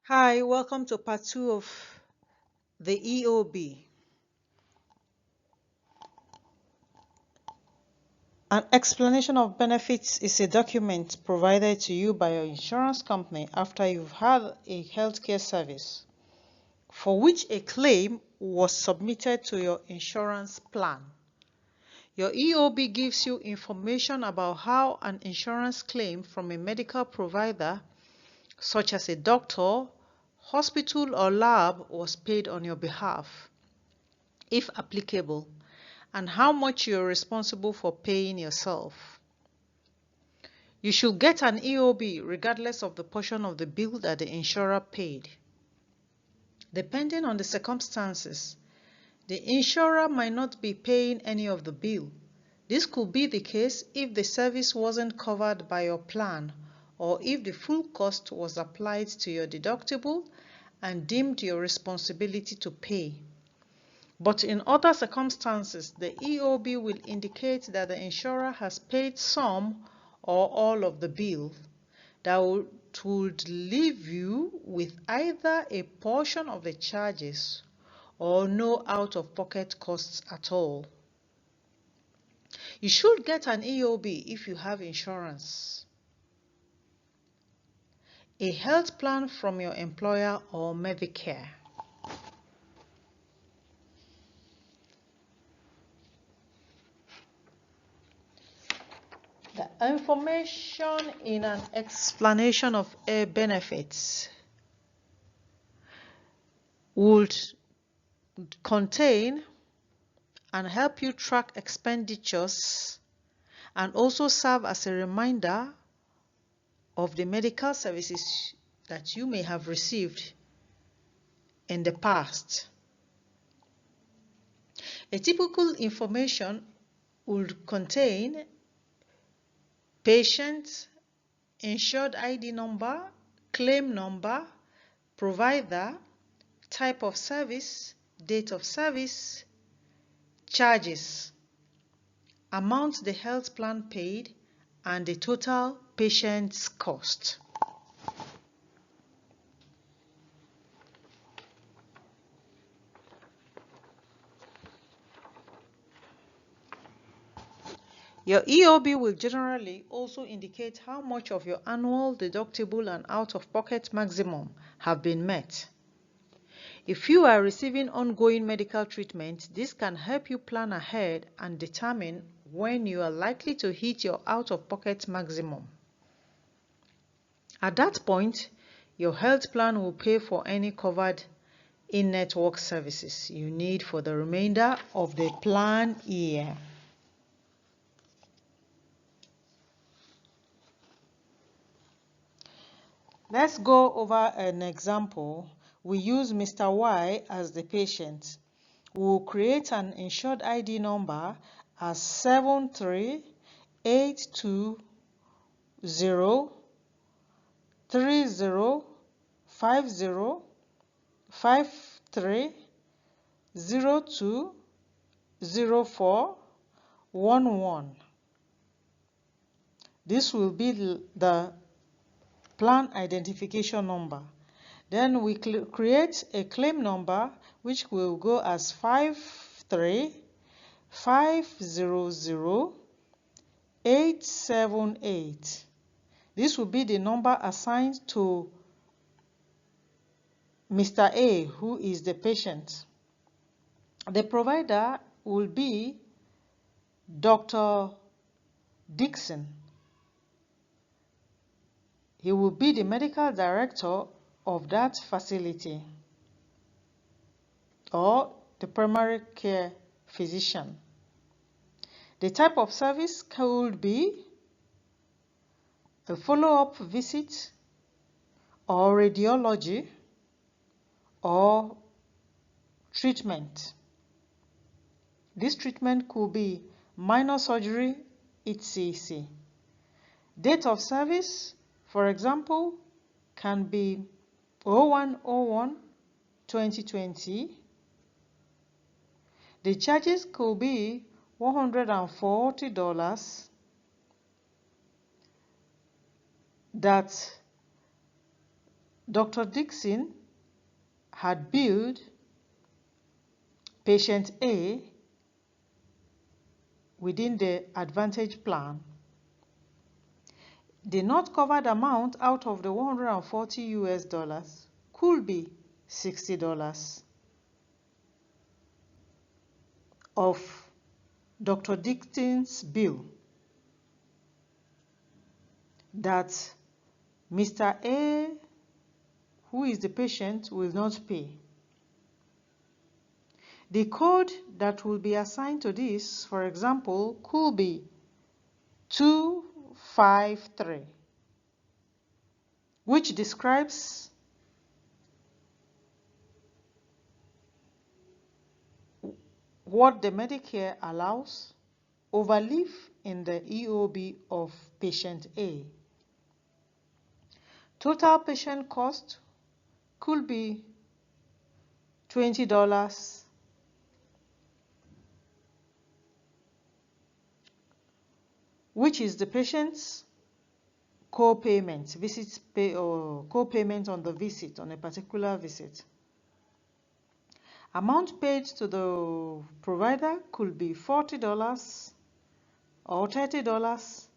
Hi, welcome to part 2 of the EOB. An explanation of benefits is a document provided to you by your insurance company after you've had a healthcare service for which a claim was submitted to your insurance plan. Your EOB gives you information about how an insurance claim from a medical provider, such as a doctor, hospital, or lab, was paid on your behalf, if applicable, and how much you're responsible for paying yourself. You should get an EOB regardless of the portion of the bill that the insurer paid. Depending on the circumstances, the insurer might not be paying any of the bill. This could be the case if the service wasn't covered by your plan or if the full cost was applied to your deductible and deemed your responsibility to pay. But in other circumstances, the EOB will indicate that the insurer has paid some or all of the bill that would leave you with either a portion of the charges or no out-of-pocket costs at all. You should get an EOB if you have insurance, a health plan from your employer or Medicare. The information in an explanation of benefits would contain and help you track expenditures and also serve as a reminder of the medical services that you may have received in the past. A typical information would contain patient, insured ID number, claim number, provider, type of service, date of service, charges, amount the health plan paid, and the total patient's cost. Your EOB will generally also indicate how much of your annual deductible and out-of-pocket maximum have been met. If you are receiving ongoing medical treatment, this can help you plan ahead and determine when you are likely to hit your out-of-pocket maximum. At that point, your health plan will pay for any covered in-network services you need for the remainder of the plan year. Let's go over an example. We use Mr. Y as the patient. We'll create an insured ID number as 7380305053020411. This will be the plan identification number. Then we create a claim number which will go as 535000878. This will be the number assigned to Mr. A, who is the patient. The provider will be Dr. Dixon. He will be the medical director of that facility or the primary care physician. The type of service could be a follow-up visit or radiology or treatment. This treatment could be minor surgery, etc. Date of service, for example, can be 01/01/2020. The charges could be $140 that Dr. Dixon had billed patient A within the Advantage plan. The not covered amount out of the 140 US dollars could be $60 of Dr. Dixon's bill that Mr. A, who is the patient, will not pay. The code that will be assigned to this, for example, could be 253, which describes what the Medicare allows over leave in the EOB of patient A. Total patient cost could be $20, which is the patient's co-payment, visits pay or co-payment on the visit, on a particular visit. Amount paid to the provider could be $40 or $30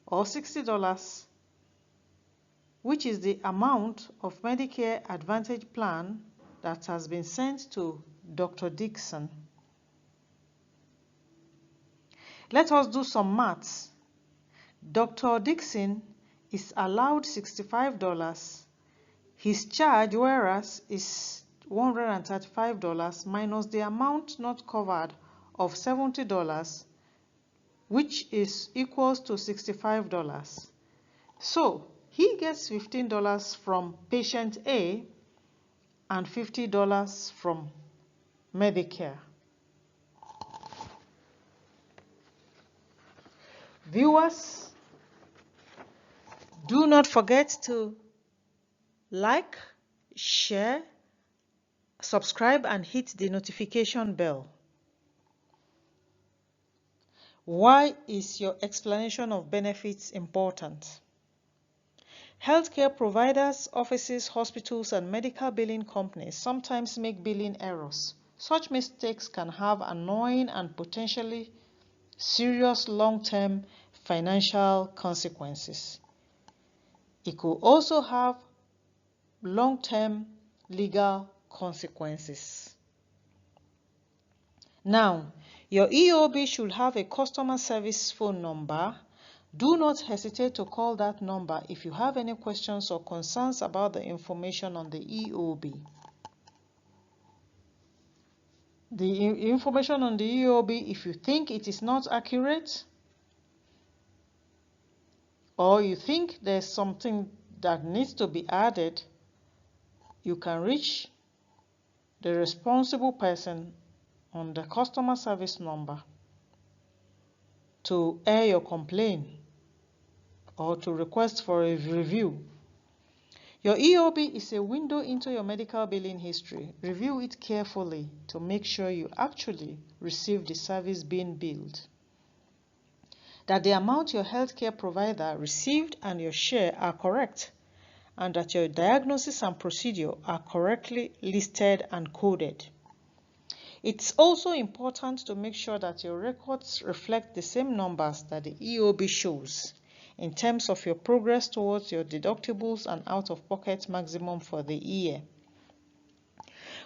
or $60, which is the amount of Medicare Advantage plan that has been sent to Dr. Dixon. Let us do some maths. Dr. Dixon is allowed $65. His charge, whereas, is $135 minus the amount not covered of $70, which is equals to $65. So he gets $15 from patient A and $50 from Medicare. Viewers, do not forget to like, share, subscribe, and hit the notification bell. Why is your explanation of benefits important? Healthcare providers, offices, hospitals, and medical billing companies sometimes make billing errors. Such mistakes can have annoying and potentially serious long-term financial consequences. It could also have long-term legal consequences. Now, your EOB should have a customer service phone number. Do not hesitate to call that number if you have any questions or concerns about the information on the EOB. The information on the EOB, if you think it is not accurate, or you think there's something that needs to be added, you can reach the responsible person on the customer service number to air your complaint or to request for a review. Your EOB is a window into your medical billing history. Review it carefully to make sure you actually receive the service being billed, that the amount your healthcare provider received and your share are correct, and that your diagnosis and procedure are correctly listed and coded. It's also important to make sure that your records reflect the same numbers that the EOB shows in terms of your progress towards your deductibles and out-of-pocket maximum for the year.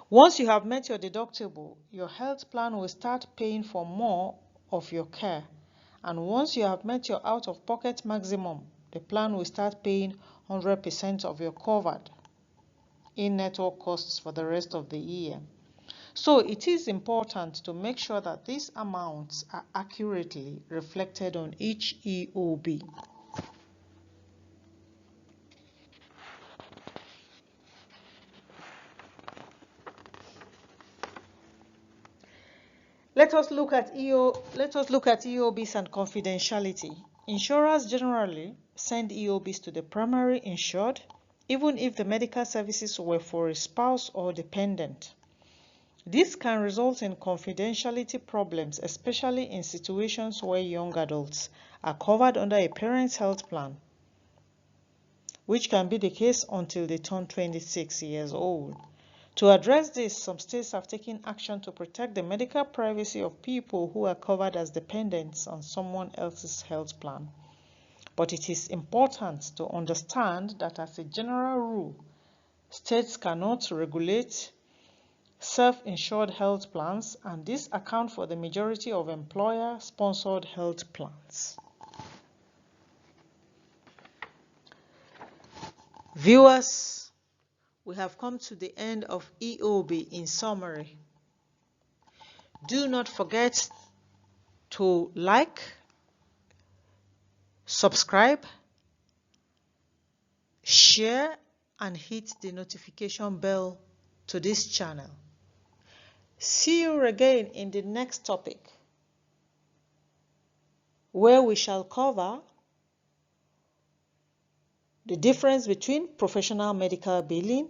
Once you have met your deductible, your health plan will start paying for more of your care. And once you have met your out-of-pocket maximum, the plan will start paying 100% of your covered in-network costs for the rest of the year. So it is important to make sure that these amounts are accurately reflected on each EOB. Let us look at EOBs and confidentiality. Insurers generally send EOBs to the primary insured, even if the medical services were for a spouse or dependent. This can result in confidentiality problems, especially in situations where young adults are covered under a parent's health plan. which can be the case until they turn 26 years old. To address this, some states have taken action to protect the medical privacy of people who are covered as dependents on someone else's health plan. But it is important to understand that as a general rule, states cannot regulate self-insured health plans, and this accounts for the majority of employer-sponsored health plans. Viewers, we have come to the end of EOB in summary. Do not forget to like, subscribe, share, and hit the notification bell to this channel. See you again in the next topic, where we shall cover the difference between professional medical billing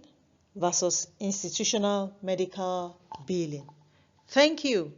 versus institutional medical billing. Thank you.